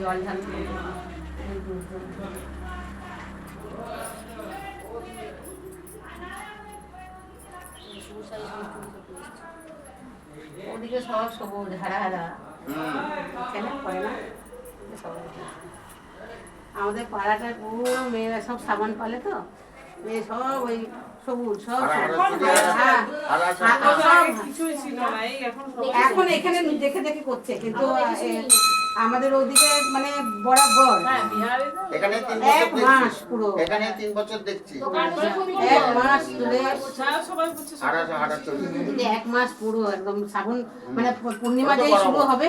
জল ঢালতে ওদিকে সব সবুজ হারা হারা করে না। আমাদের পাড়াটার পুরো মেয়েরা সব সাবান পালে তো মেয়ে সব ওই সবুজ সব এখন এখানে দেখে দেখে করছে কিন্তু আমাদের ওদিকে মানে বরাবর এক মাস পুরো এখানে 3 বছর দেখছি এক মাস ধরে এক মাস পুরো একদম শ্রাবণ মানে পূর্ণিমা থেকে শুরু হবে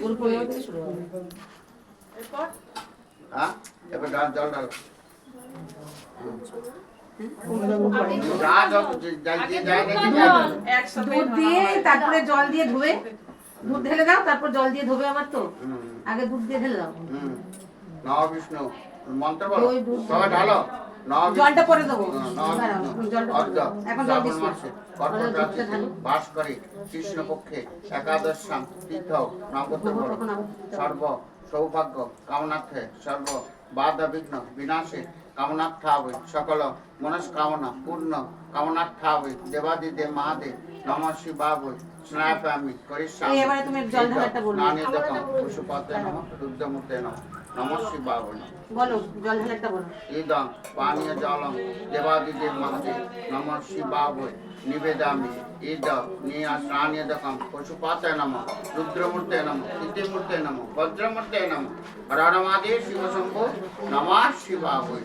গুরু পূর্ণিমা থেকে শুরু হবে। হ্যাঁ এবার জল ঢালো দুধ দিয়ে তারপরে জল দিয়ে ধুবে দুধ ঢেলে দাও তারপর জল দিয়ে ধোবে আবার তো আগে দুধ দিয়ে ঢেলে দাও নম বিষ্ণু মন্ত্র বলো সবাই ঢালো জলটা পরে দেবো এখন জল দিচ্ছি বাস করে কৃষ্ণ পক্ষে একাদশাম তীর্থ নবদ্বীপ সর্ব সৌভাগ্য কামনার্থে সর্ব বাধা বিঘ্ন বিনাশে কামনার্থাবে সকল মনস্কামনা পূর্ণ কামনার্থাবে দেবাদিদেব মহাদেব নমঃ শিবায় স্নায়ামি করিষ্যামি এবারে তুমি জল ঢালাটা বলো নানিদকম পশুপতে নমঃ রুদ্রমূর্তে নমঃ নমঃ শিবায় বলো জল ঢালাটা বলো ইদং পানীয় জলম দেবাদিদেব মহাদেব নমঃ শিবায় নিবেদামি ইদ স্নানিদকম পশুপতে নমঃ রুদ্রমূর্তে নমঃ সিদ্ধিমূর্তে নমঃ বজ্রমূর্তে নমঃ হর হর মহাদেব শিব শম্ভু নমঃ শিবায়